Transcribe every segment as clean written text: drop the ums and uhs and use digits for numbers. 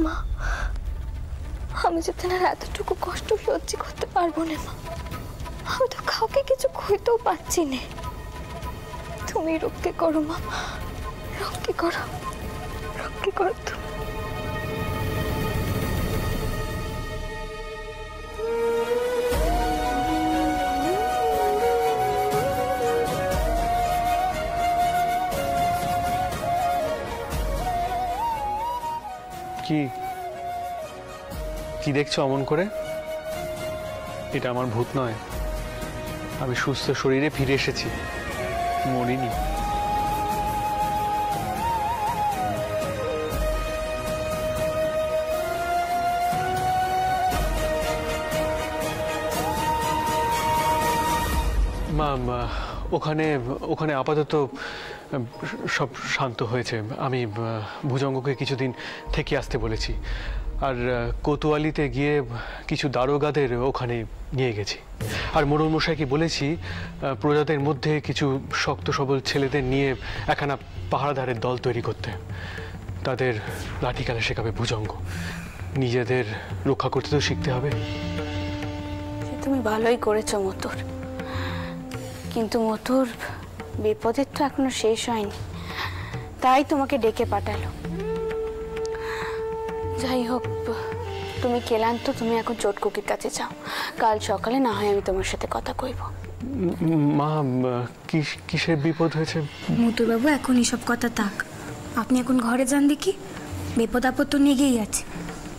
মা, আমি যে তেনার এতটুকু কষ্ট সহ্য করতে পারবো না মা। আমি তো কাউকে কিছু কইতেও পারছি না। তুমি রক্ষে করো মা, রক্ষে করো, রক্ষে করো তুমি। কি কি দেখছো অমন করে? এটা আমার ভূত নয়, আমি সুস্থ শরীরে ফিরে এসেছি, মরিনি। মা, ওখানে ওখানে আপাতত সব শান্ত হয়েছে। আমি ভুজঙ্গকে কিছুদিন থেকে আসতে বলেছি, আর কোতোয়ালিতে গিয়ে কিছু দারোগাদের ওখানে নিয়ে গেছি। আর মোড়ল মশাইকে বলেছি প্রজাদের মধ্যে কিছু শক্ত সবল ছেলেদের নিয়ে একখানা পাহারাদারের দল তৈরি করতে। তাদের লাঠি খেলা শেখাবে ভুজঙ্গ, নিজেদের রক্ষা করতে তো শিখতে হবে। তুমি ভালোই করেছো মতুর, কিন্তু মতুর বিপদের তো এখনো শেষ হয়নি, তাই তোমাকে ডেকে পাঠালো। যাই হোক, তুমি ক্লান্ত, তুমি এখন চটকুকির কাছে যাও। কাল সকালে না হয় আমি তোমার সাথে কথা কইব। মা, কিসের বিপদ হয়েছে? মতুর বাবু, এখন এসব কথা থাক, আপনি এখন ঘরে যান। দেখি বিপদ আপদ তো নেগেই আছে।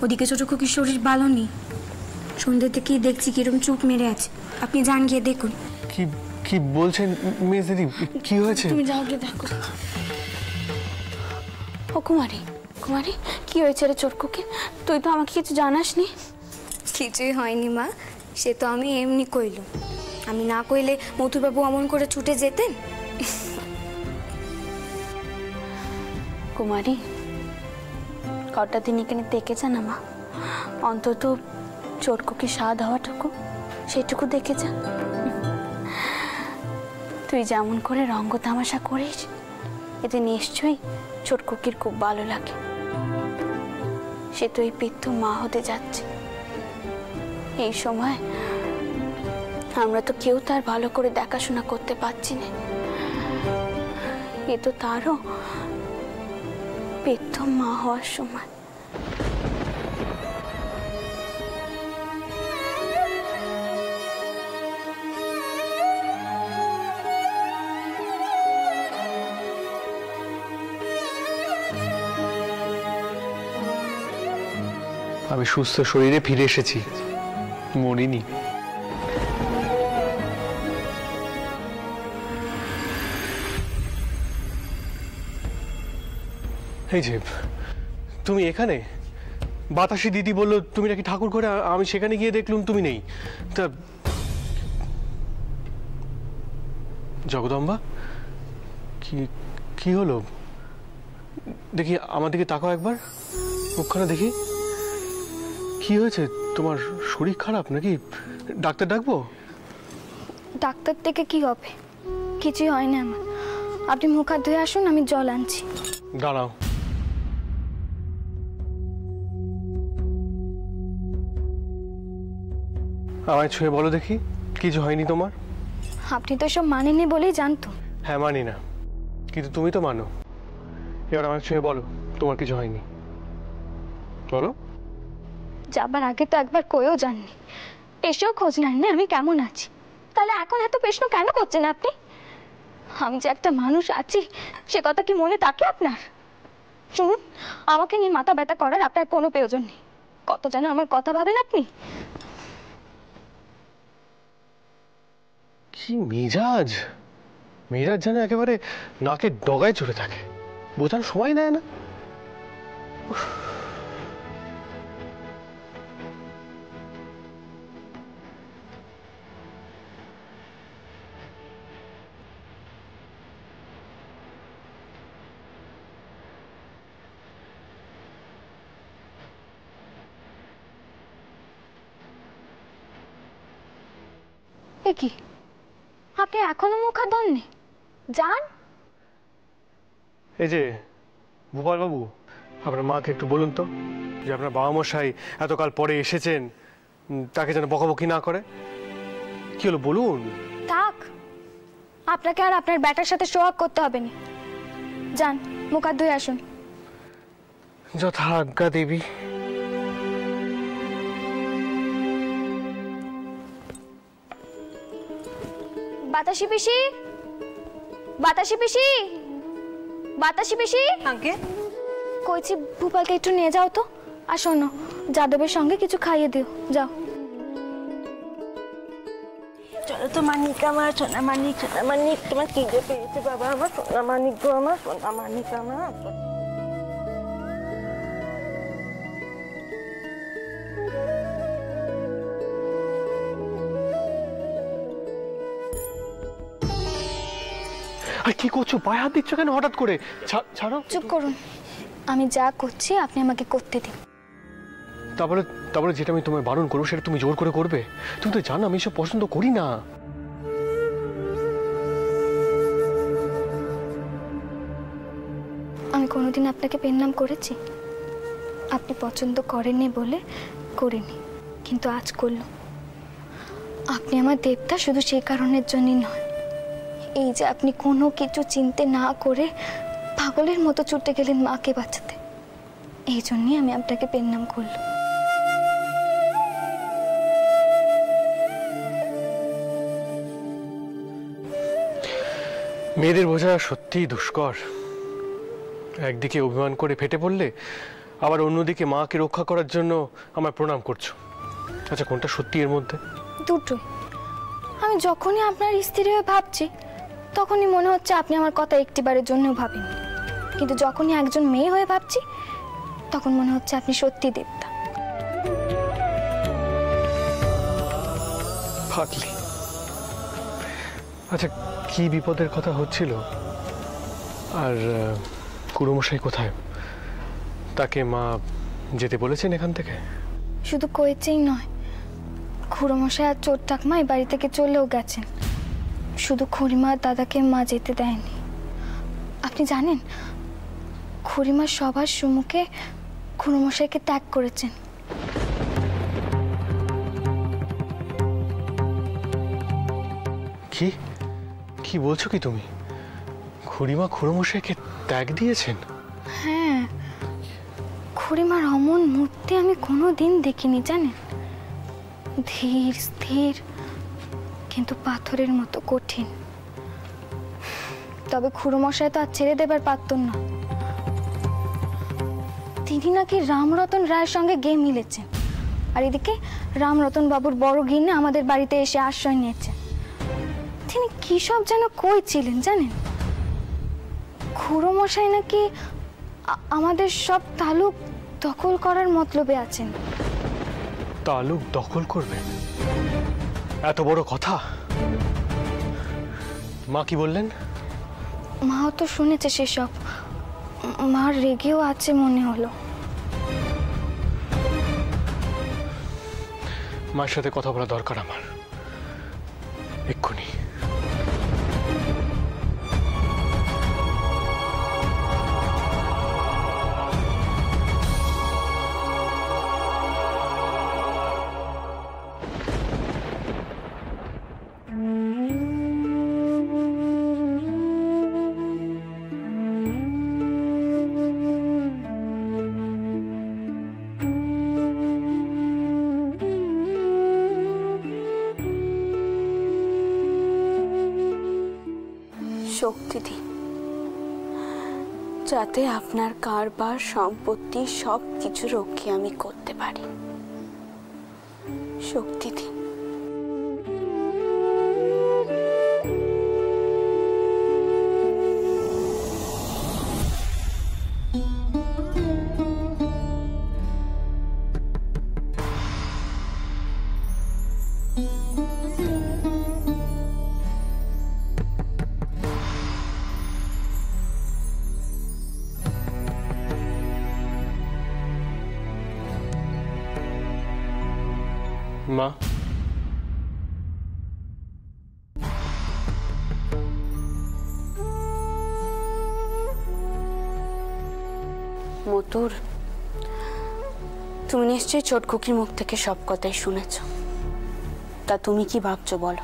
ওদিকে চটকুকির শরীর ভালো নেই, সন্ধ্যে থেকেই দেখছি কিরম চুপ মেরে আছে। আপনি যান, গিয়ে দেখুন। কি কি বলছেন মেজ দিদি, কি হয়েছে? তুমি যাও, গিয়ে দেখো। ও কুমারী, কুমারী, কি হয়েছে রে চটকুকে? তুই তো আমাকে কিছু জানাসনি। কিছুই হয়নি মা, সে তো আমি এমনি কইলাম। আমি না কইলে মথুরবাবু অমন করে ছুটে যেতেন? কুমারী, কটা দিন এখানে দেখে যা না মা, অন্তত চটকুকে স্বাদ হওয়াটুকু সেটুকু দেখে যা। তুই যেমন করে রঙ্গ তামাশা করিস, এতে নিশ্চয়ই চটকুকির খুব ভালো লাগে। সে তো এই পিত্ত মা হতে যাচ্ছে। এই সময় আমরা তো কেউ তার ভালো করে দেখাশোনা করতে পারছি না। এ তো তারও পিত্ত মা হওয়ার সময়। আমি সুস্থ শরীরে ফিরে এসেছি, মরিনি। এই যে তুমি এখানে, বাতাসি দিদি বললো তুমি নাকি ঠাকুর ঘরে, আমি সেখানে গিয়ে দেখলুম তুমি নেই। তা জগদম্বা, কি কি হলো? দেখি আমার দিকে তাকাও একবার, মুখখানা দেখি। কি হয়েছে তোমার? শরীর খারাপ নাকি? ডাক্তার ডাকবো? ডাক্তার থেকে কি হবে? কিছুই হয় না আমার। আপনি মুখ হাত ধুয়ে আসুন, আমি জল আনছি। দাঁড়াও, আমায় ছুঁয়ে বলো দেখি, কিছু হয়নি তোমার? আপনি তো সব মানেননি বলেই জানতো। হ্যাঁ, মানি না, কিন্তু তুমি তো মানো। এবার আমায় ছুঁয়ে বলো তোমার কিছু হয়নি, বলো। যাবার আগে তো একবার কয়েও যাননি, এসেও খোঁজ নেননি আমি কেমন আছি। তাহলে এখন এত প্রশ্ন কেন করছেন আপনি? আমি যে একটা মানুষ আছি সে কথা কি মনে থাকে আপনার? শুনুন, আমাকে নিয়ে মাথা ব্যথা করার আপনার কোনো প্রয়োজন নেই। কত যেন আমার কথা ভাবেন আপনি। কি মেজাজ, মেজাজ যেন একেবারে নাকের ডগায় চড়ে থাকে, বোঝার সময় নেয় না। এ কি, আপনি এখনো মুখ হাত ধোননি? যান। এই যে ভূপাল বাবু, আপনার মাকে একটু বলুন তো যে আপনার বাবা মশাই এতকাল পরে এসেছেন, তাকে যেন বকাবকি না করে। কি হলো বলুন? থাক, আপনাকে আর আপনার ব্যাটার সাথে সোহাগ করতে হবে না। যান, মুখ হাত ধুয়ে আসুন। যথা আজ্ঞা দেবী। বাতাসি পিসি, বাতাসি পিসি, বাতাসি পিসি। আগে কইছি ভূপালকে একটু নিয়ে যাও তো। আর শোনো, যাদবের সঙ্গে কিছু খাইয়ে দিও, যাও। চলো তো মানিক, আমার সোনা মানিক, সোনা মানিক, তোমার খিদে পেয়েছে বাবা, আমার সোনা মানিক গো, আমার সোনা মানিক আমার। আর কি করছো? পায়ে হাত দিচ্ছ কেন হঠাৎ করে? ছাড়ো। চুপ করুন, আমি যা করছি আপনি আমাকে করতে দিন। তারপরে তারপরে যেটা আমি তোমায় বারণ করবো সেটা তুমি জোর করে করবে? তুমি তো জানো আমি এসব পছন্দ করি না। আমি কোনোদিন আপনাকে পেন নাম করেছি? আপনি পছন্দ করেননি বলে করিনি, কিন্তু আজ করলাম। আপনি আমার দেবতা শুধু সেই কারণের জন্যই নয়, এই যে আপনি কোনো কিছু চিনতে না করে পাগলের মতো ছুটে গেলেন মাকে বাঁচাতে, এই জন্যই আমি আপনাকে পেন নাম করলাম। মেয়েদের বোঝা সত্যিই দুষ্কর। একদিকে অভিমান করে ফেটে পড়লে, আবার অন্যদিকে মাকে রক্ষা করার জন্য আমার প্রণাম করছো। আচ্ছা, কোনটা সত্যি এর মধ্যে? দুটোই। আমি যখনই আপনার স্ত্রী হয়ে ভাবছি, তখনই মনে হচ্ছে আপনি আমার কথা একটিবারের জন্যও ভাবেন, কিন্তু যখনই একজন মেয়ে হয়ে ভাবছি, তখন মনে হচ্ছে আপনি সত্যি দেবতা। পাগলি। আচ্ছা, কি বিপদের কথা হচ্ছিল? আর কুড়মশাই কোথায়? তাকে মা যেতে বলেছেন এখান থেকে? শুধু কয়েছেই নয়, খুড়োমশাই আর চোর টাকমা এই বাড়ি থেকে চলেও গেছেন। শুধু খুড়িমা আর দাদাকে মা যেতে দেয়নি। আপনি জানেন, খুড়িমা সবার সম্মুখে খুড়োমশাইকে ত্যাগ করেছেন। কি কি বলছো কি তুমি? খুড়িমা খুড়মশাইকে ত্যাগ দিয়েছেন? হ্যাঁ, খুড়িমার অমন মূর্তি আমি কোনোদিন দেখিনি জানেন। ধীর স্থির, কিন্তু পাথরের মতো কঠিন। তবে খুড়োমশাই তো আর ছেড়ে দেবার পারতেন না। তিনি নাকি রামরতন রায়ের সঙ্গে গে মিলেছেন, আর এদিকে রামরতন বাবুর বড় গিন্নি আমাদের বাড়িতে এসে আশ্রয় নিয়েছেন। তিনি কি সব যেন কইছিলেন জানেন। খুড়োমশাই নাকি আমাদের সব তালুক দখল করার মতলবে আছেন। তালুক দখল করবে? এত বড় কথা? মা কি বললেন? মাও তো শুনেছে সেসব, মা রেগেও আছে মনে হলো। মায়ের সাথে কথা বলা দরকার আমার, এক্ষুনি। শক্তি দিন, যাতে আপনার কারবার সম্পত্তি সব কিছু রক্ষে আমি করতে পারি। শক্তি দিন। মা, মতুর, তুমি নিশ্চয়ই ছোট খুকির মুখ থেকে সব কথাই শুনেছ, তা তুমি কি ভাবছো বলো?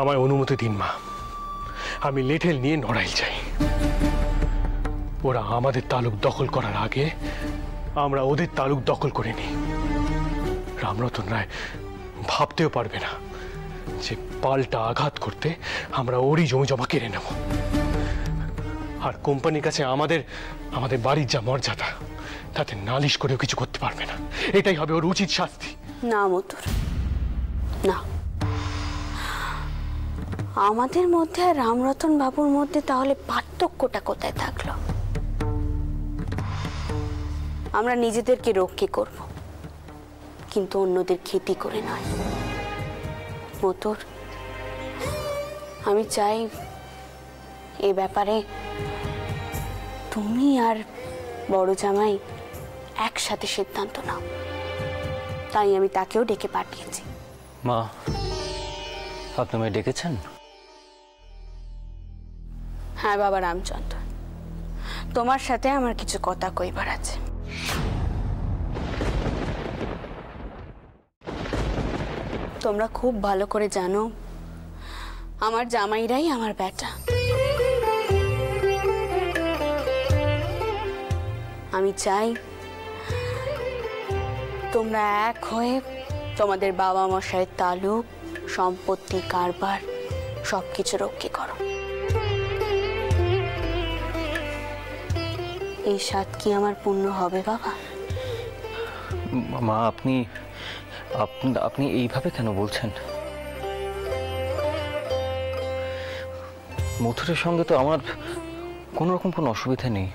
আমায় অনুমতি দিন মা, আমি লেঠেল নিয়ে নড়াইল চাই। ওরা আমাদের তালুক দখল করার আগে আমরা ওদের তালুক দখল করে নিই। রামরতন রায় ভাবতেও পারবে না যে পাল্টা আঘাত করতে আমরা ওরই জমি জমা কেড়ে নেব। আর কোম্পানির কাছে আমাদের আমাদের বাড়ির যা মর্যাদা, তাতে নালিশ করেও কিছু করতে পারবে না। এটাই হবে ওর উচিত শাস্তি। না মতুর, না। আমাদের মধ্যে আর রামরতন বাবুর মধ্যে তাহলে পার্থক্যটা কোথায় থাকলো? আমরা নিজেদেরকে রক্ষে করব, কিন্তু অন্যদের ক্ষতি করে নয়। মতুর, আমি চাই এ ব্যাপারে তুমি আর বড় জামাই একসাথে সিদ্ধান্ত নাও। তাই আমি তাকেও ডেকে পাঠিয়েছি। মা, আপনি আমায় ডেকেছেন? হ্যাঁ বাবা রামচন্দ্র, তোমার সাথে আমার কিছু কথা কইবার আছে। তোমরা খুব ভালো করে জানো আমার জামাইরাই আমার বেটা। আমি চাই তোমরা এক হয়ে তোমাদের বাবা মশাইয়ের তালুক, সম্পত্তি, কারবার সবকিছু রক্ষা করো। এই স্বাদ কি আমার পূর্ণ হবে বাবা? মা, আপনি আপনি এইভাবে কেন বলছেন? মথুরের সঙ্গে তো আমার কোনো রকম কোনো অসুবিধা নেই।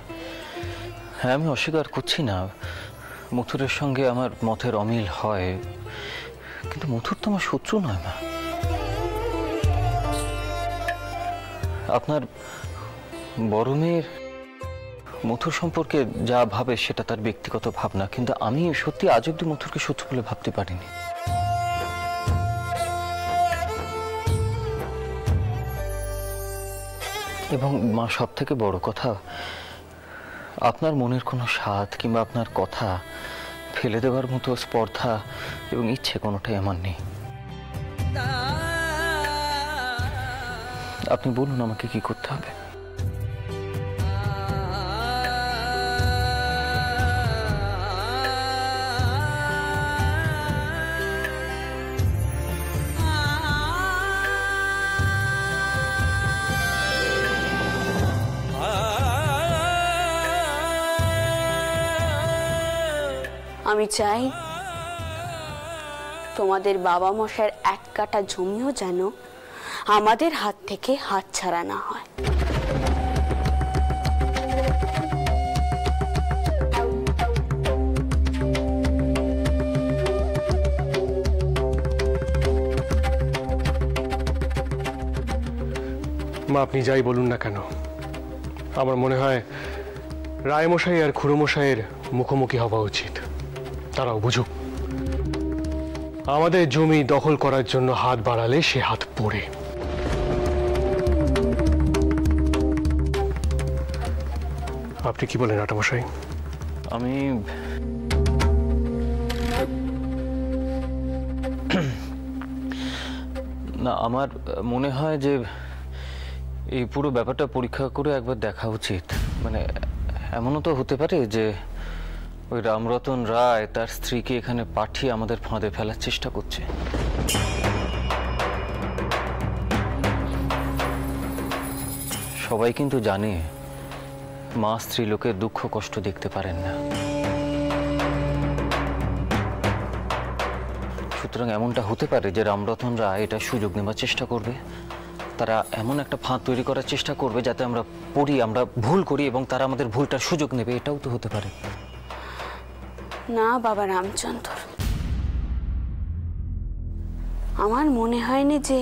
হ্যাঁ, আমি অস্বীকার করছি না, মথুরের সঙ্গে আমার মতের অমিল হয়, কিন্তু মথুর তো আমার শত্রু নয় মা। আপনার বড় মেয়ের মথুর সম্পর্কে যা ভাবে সেটা তার ব্যক্তিগত ভাবনা, কিন্তু আমি সত্যি আজ অব্দি মথুরকে শত্রু বলে ভাবতে পারিনি। এবং মা, সব থেকে বড় কথা, আপনার মনের কোনো স্বাদ কিংবা আপনার কথা ফেলে দেওয়ার মতো স্পর্ধা এবং ইচ্ছে কোনোটাই আমার নেই। আপনি বলুন আমাকে কি করতে হবে। আমি চাই তোমাদের বাবা মশাইয়ের এক কাটা জমিও যেন আমাদের হাত থেকে হাতছাড়া না হয়। মা, আপনি যাই বলুন না কেন, আমার মনে হয় রায়মশাই আর খুড়োমশাইয়ের মুখোমুখি হওয়া উচিত। তারাও বুঝুক আমাদের জমি দখল করার জন্য হাত বাড়ালে সে হাত পড়ে। আপনি কি বলেন আটামশাই? আমি না, আমার মনে হয় যে এই পুরো ব্যাপারটা পরীক্ষা করে একবার দেখা উচিত। মানে এমনও তো হতে পারে যে ওই রামরতন রায় তার স্ত্রীকে এখানে পাঠিয়ে আমাদের ফাঁদে ফেলার চেষ্টা করছে। সবাই কিন্তু জানে মা স্ত্রী লোকের দুঃখ কষ্ট দেখতে পারেন না। সুতরাং এমনটা হতে পারে যে রামরতন রায় এটা সুযোগ নেবার চেষ্টা করবে। তারা এমন একটা ফাঁদ তৈরি করার চেষ্টা করবে যাতে আমরা পড়ি, আমরা ভুল করি এবং তারা আমাদের ভুলটার সুযোগ নেবে। এটাও তো হতে পারে। না বাবা রামচন্দ্র, আমার মনে হয়নি যে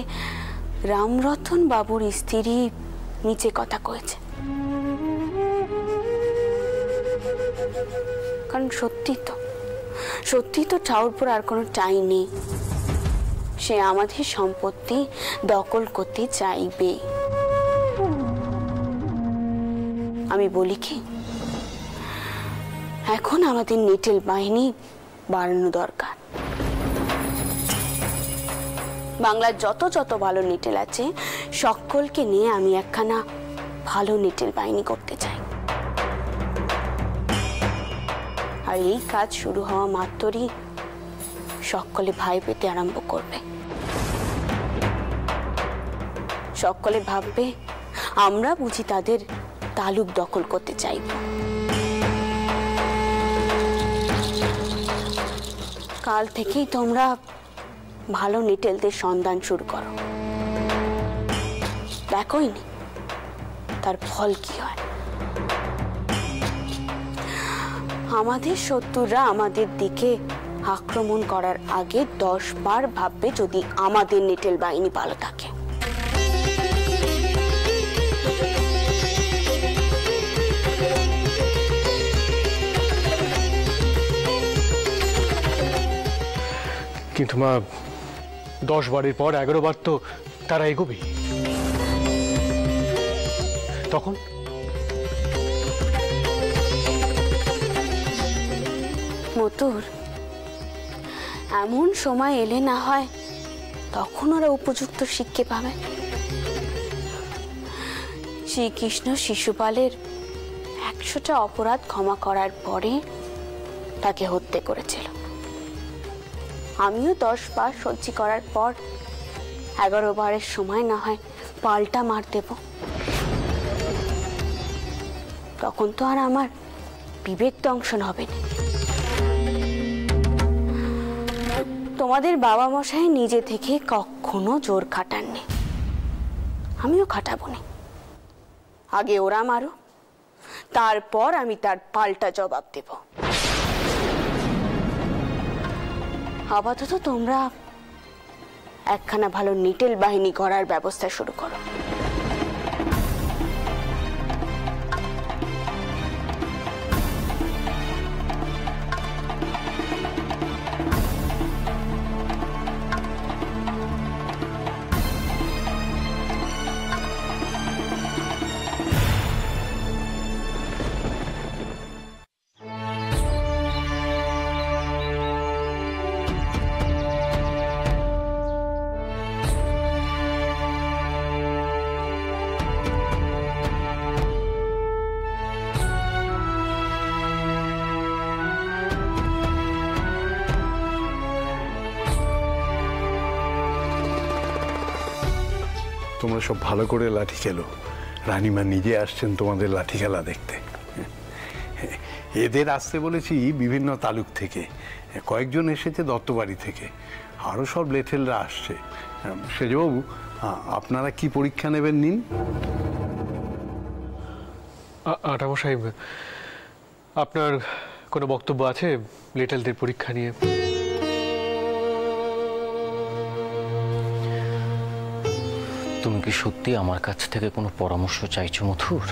রামরতন বাবুর স্ত্রী নিচে কথা কয়েছে। কারণ সত্যি তো ঠাউরপুর আর কোনো টাই নেই। সে আমাদের সম্পত্তি দখল করতে চাইবে। আমি বলি কি, এখন আমাদের নিটেল বাহিনী বাড়ানো দরকার। বাংলার যত যত ভালো নিটেল আছে সকলকে নিয়ে আমি একখানা ভালো নিটেল বাহিনী করতে চাই। আর এই কাজ শুরু হওয়া মাত্রই সকলে ভয় পেতে আরম্ভ করবে। সকলে ভাববে আমরা বুঝি তাদের তালুক দখল করতে চাইব। কাল থেকেই তোমরা ভালো নিটেলদের সন্ধান শুরু করো, দেখোই নি তার ফল কি হয়। আমাদের শত্রুরা আমাদের দিকে আক্রমণ করার আগে 10 বার ভাববে যদি আমাদের নিটেল বাহিনী ভালো থাকে। কিন্তু মা 10 বারের পর 11 বার তো তারা এগোবে, তখন মতুর এমন সময় এলে না হয় তখন ওরা উপযুক্ত শিক্ষা পাবে। শ্রীকৃষ্ণ শিশুপালের 100টা অপরাধ ক্ষমা করার পরে তাকে হত্যা করেছিল। আমিও 10 বার সহ্য করার পর 11 বারের সময় না হয় পাল্টা মার দেব। তখন তো আর আমার বিবেক দংশন হবে না। তোমাদের বাবা মশাই নিজে থেকে কখনো জোর খাটাননি, আমিও খাটাবো না। আগে ওরা মারো, তারপর আমি তার পাল্টা জবাব দেব। আপাতত তোমরা একখানা ভালো নিটেল বাহিনী করার ব্যবস্থা শুরু করো। তোমরা সব ভালো করে লাঠি খেলো। রানীমা নিজে আসছেন তোমাদের লাঠি খেলা দেখতে। এদের আসতে বলেছি বিভিন্ন তালুক থেকে, কয়েকজন এসেছে দত্তবাড়ি থেকে, আরও সব লেঠেলরা আসছে। সেজবাবু, আপনারা কি পরীক্ষা নেবেন নিন। আটামো সাহেব, আপনার কোনো বক্তব্য আছে লেটেলদের পরীক্ষা নিয়ে? তুমি কি সত্যি আমার কাছ থেকে কোনো পরামর্শ চাইছো মথুর,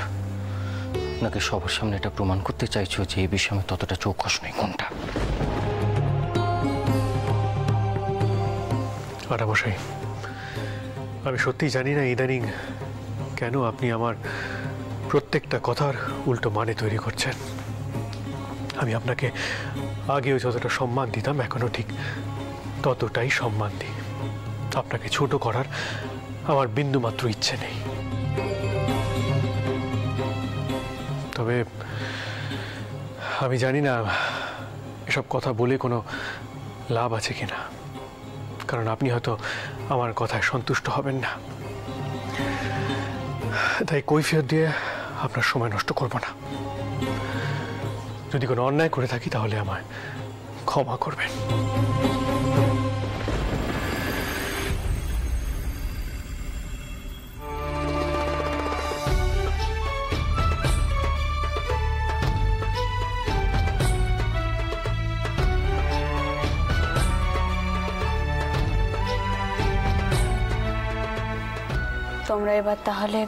নাকি সবার সামনে এটা প্রমাণ করতে চাইছো যে এই বিষয়ে আমি ততটা চৌকস নই? কোনটা? আটামো সাহেব, আমি সত্যি জানি না ইদানিং কেন আপনি আমার প্রত্যেকটা কথার উল্টো মানে তৈরি করছেন। আমি আপনাকে আগেও যতটা সম্মান দিতাম এখনো ঠিক ততটাই সম্মান দিই। আপনাকে ছোট করার আমার বিন্দুমাত্র ইচ্ছে নেই। তবে আমি জানি না এসব কথা বলে কোনো লাভ আছে কিনা, কারণ আপনি হয়তো আমার কথায় সন্তুষ্ট হবেন না। তাই কৈফিয়ত দিয়ে আপনার সময় নষ্ট করব না। যদি কোনো অন্যায় করে থাকি তাহলে আমায় ক্ষমা করবেন। তোমরা এবার তাহলে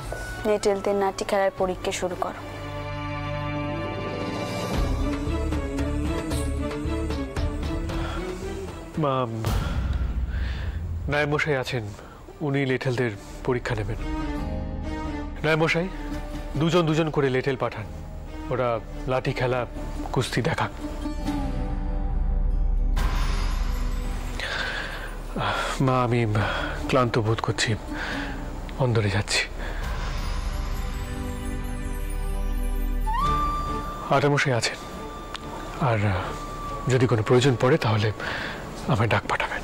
নেটেলদের নাটি খেলার পরীক্ষা শুরু করো। নায়েব মশাই আছেন, উনি লেটেলদের পরীক্ষা নেবেন। নায়েব মশাই, দুজন দুজন করে লেটেল পাঠান, ওরা লাঠি খেলা কুস্তি দেখাক। মা আমি ক্লান্ত বোধ করছি, অন্দরে যাচ্ছি। আটামশাই আছেন, আর যদি কোনো প্রয়োজন পড়ে তাহলে আমায় ডাক পাঠাবে।